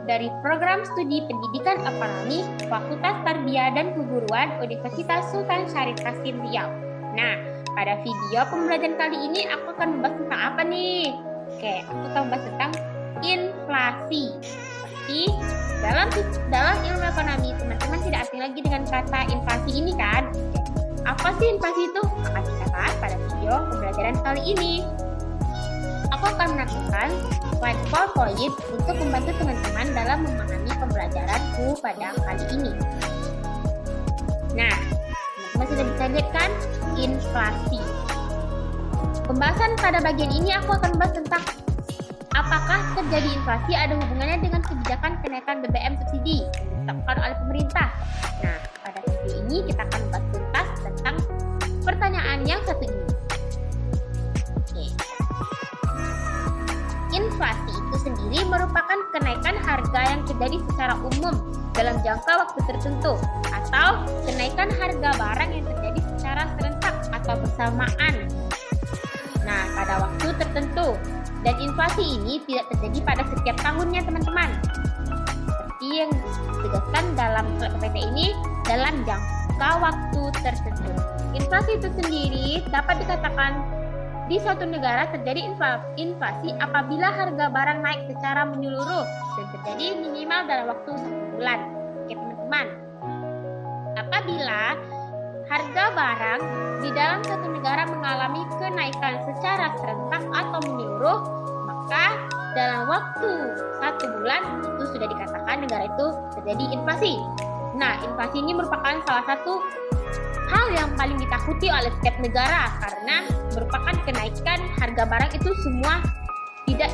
dari Program Studi Pendidikan Ekonomi Fakultas Tarbiyah dan Keguruan Universitas Sultan Syarif Kasim Riau. Nah, pada video pembelajaran kali ini aku akan membahas tentang apa nih? Oke, aku akan membahas tentang inflasi. Seperti dalam ilmu ekonomi, teman-teman tidak asing lagi dengan kata inflasi ini kan? Apa sih inflasi itu? Akan kita bahas pada video pembelajaran kali ini. Aku akan menambahkan slide PowerPoint untuk membantu teman-teman dalam memahami pembelajaranku pada kali ini. Nah, teman-teman sudah bisa lihat kan inflasi. Pembahasan pada bagian ini aku akan membahas tentang apakah terjadi inflasi ada hubungannya dengan kebijakan kenaikan BBM subsidi yang ditetapkan oleh pemerintah. Nah, pada video ini kita akan membahas tuntas tentang pertanyaan yang satu ini. Inflasi itu sendiri merupakan kenaikan harga yang terjadi secara umum dalam jangka waktu tertentu atau kenaikan harga barang yang terjadi secara serentak atau bersamaan. Nah, pada waktu tertentu. Dan inflasi ini tidak terjadi pada setiap tahunnya, teman-teman. Seperti yang ditegaskan dalam PPT ini, dalam jangka waktu tertentu. Inflasi itu sendiri dapat dikatakan di suatu negara terjadi inflasi apabila harga barang naik secara menyeluruh dan terjadi minimal dalam waktu 1 bulan. Oke, teman-teman. Apabila harga barang di dalam suatu negara mengalami kenaikan secara serentak atau menyeluruh, maka dalam waktu 1 bulan itu sudah dikatakan negara itu terjadi inflasi. Nah, inflasi ini merupakan salah satu hal yang paling ditakuti oleh setiap negara karena merupakan kenaikan harga barang itu semua tidak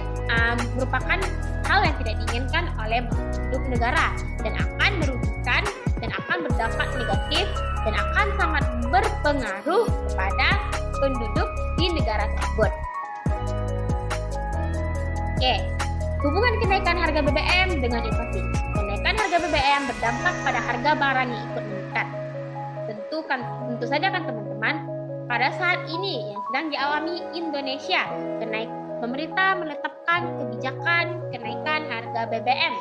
merupakan hal yang tidak diinginkan oleh penduduk negara dan akan merugikan dan akan berdampak negatif dan akan sangat berpengaruh kepada penduduk di negara tersebut. Oke, hubungan kenaikan harga BBM dengan inflasi. Kenaikan harga BBM berdampak pada harga barang yang ikut meningkat. Tentu saja kan teman-teman, pada saat ini yang sedang dialami Indonesia, pemerintah menetapkan kebijakan kenaikan harga BBM,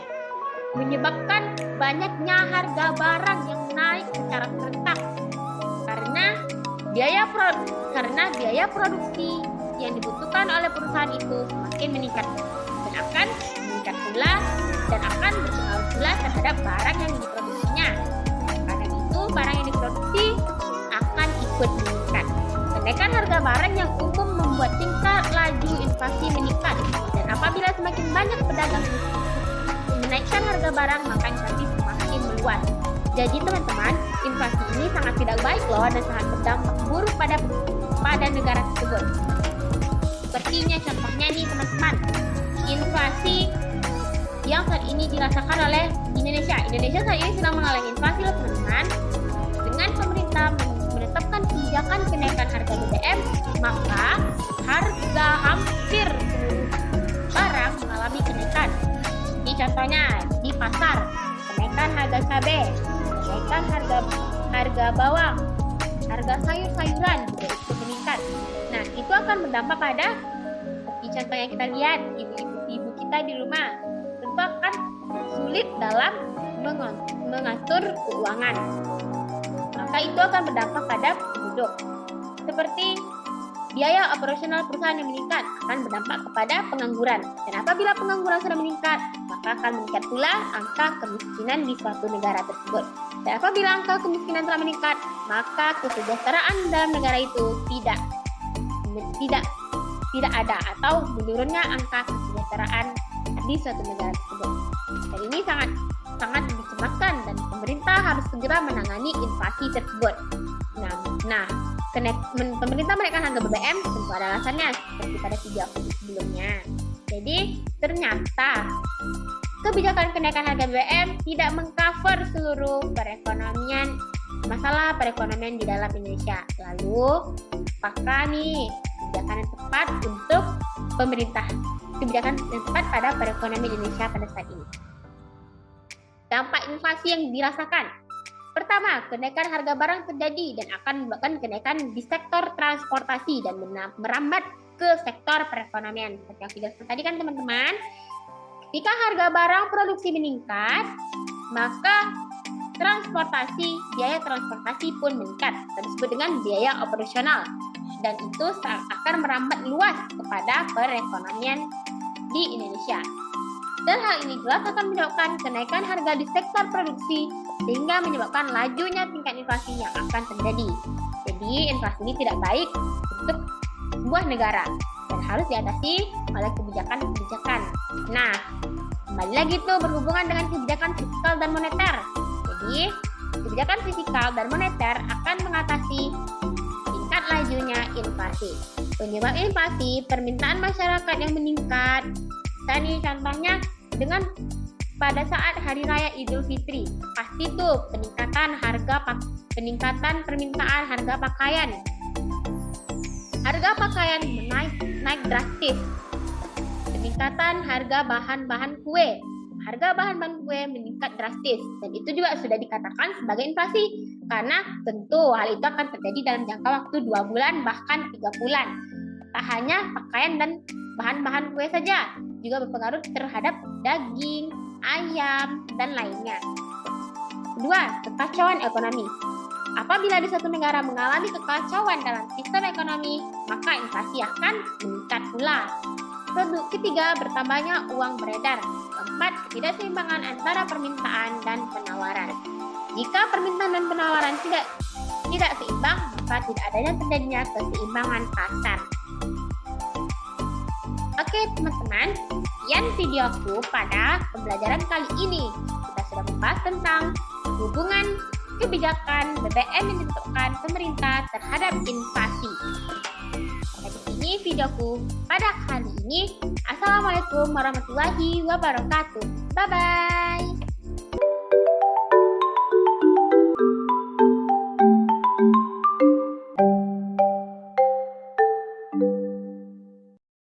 menyebabkan banyaknya harga barang yang naik secara serentak karena biaya produksi yang dibutuhkan oleh perusahaan itu semakin meningkat dan akan meningkat pula dan akan berpengaruh pula terhadap barang yang diproduksinya. Karena itu barang yang diproduksi akan ikut meningkat. Kenaikan harga barang yang umum membuat tingkat laju inflasi meningkat dan apabila semakin banyak pedagang menaikkan harga barang maka inflasi semakin meluas. Jadi teman-teman, inflasi ini sangat tidak baik loh dan sangat berdampak buruk pada negara tersebut. Sepertinya contohnya nih teman-teman, inflasi yang saat ini dirasakan oleh Indonesia. Indonesia saat ini sedang mengalami inflasi loh teman-teman. Dengan pemerintah menetapkan kebijakan kenaikan harga BBM, maka harga hampir seluruh barang mengalami kenaikan. Ini contohnya di pasar, kenaikan harga cabai, kenaikan harga bawang, harga sayur-sayuran juga ikut meningkat. Nah, itu akan berdampak pada seperti contoh yang kita lihat, ibu kita di rumah tentu akan sulit dalam mengatur keuangan. Maka itu akan berdampak pada penduduk. Seperti biaya operasional perusahaan yang meningkat akan berdampak kepada pengangguran. Dan apabila pengangguran sudah meningkat, maka akan meningkat pula angka kemiskinan di suatu negara tersebut. Dan apabila angka kemiskinan telah meningkat, maka kesejahteraan dalam negara itu tidak ada atau menurunnya angka kesejahteraan di suatu negara tersebut. Dan ini sangat dicemaskan dan pemerintah harus segera menangani inflasi tersebut. Nah, pemerintah menaikkan harga BBM tentu ada alasannya seperti pada video aku sebelumnya. Jadi ternyata kebijakan kenaikan harga BBM tidak mengcover seluruh masalah perekonomian di dalam Indonesia. Lalu, apakah nih kebijakan yang tepat untuk pemerintah? Kebijakan yang tepat pada perekonomian Indonesia pada saat ini. Dampak inflasi yang dirasakan. Pertama, kenaikan harga barang terjadi dan akan menyebabkan kenaikan di sektor transportasi dan merambat ke sektor perekonomian. Seperti yang sudah tadi kan teman-teman, Ketika harga barang produksi meningkat, maka biaya transportasi pun meningkat, disebut dengan biaya operasional. Dan itu akan merambat luas kepada perekonomian di Indonesia. Dan hal ini jelas akan menyebabkan kenaikan harga di sektor produksi sehingga menyebabkan lajunya tingkat inflasi yang akan terjadi. Jadi inflasi ini tidak baik untuk sebuah negara dan harus diatasi oleh kebijakan-kebijakan. Nah, kembali lagi tuh berhubungan dengan kebijakan fiskal dan moneter. Jadi, kebijakan fiskal dan moneter akan mengatasi tingkat lajunya inflasi. Penyebab inflasi, permintaan masyarakat yang meningkat. Tadi contohnya dengan pada saat Hari Raya Idul Fitri, pasti tuh peningkatan permintaan harga pakaian. Harga pakaian naik drastis. Peningkatan harga bahan-bahan kue. Harga bahan-bahan kue meningkat drastis dan itu juga sudah dikatakan sebagai inflasi karena tentu hal itu akan terjadi dalam jangka waktu 2 bulan bahkan 3 bulan. Tak hanya pakaian dan bahan-bahan kue saja, juga berpengaruh terhadap daging, ayam, dan lainnya. Kedua, kekacauan ekonomi. Apabila di suatu negara mengalami kekacauan dalam sistem ekonomi, maka inflasi akan meningkat pula. Ketiga, bertambahnya uang beredar. Keempat, ketidakseimbangan antara permintaan dan penawaran. Jika permintaan dan penawaran tidak seimbang, maka tidak adanya terjadinya keseimbangan pasar. Oke teman-teman, sekian videoku pada pembelajaran kali ini. Kita sudah membahas tentang hubungan kebijakan BBM yang ditetapkan pemerintah terhadap inflasi. Ini videoku pada kali ini. Assalamualaikum warahmatullahi wabarakatuh. Bye-bye.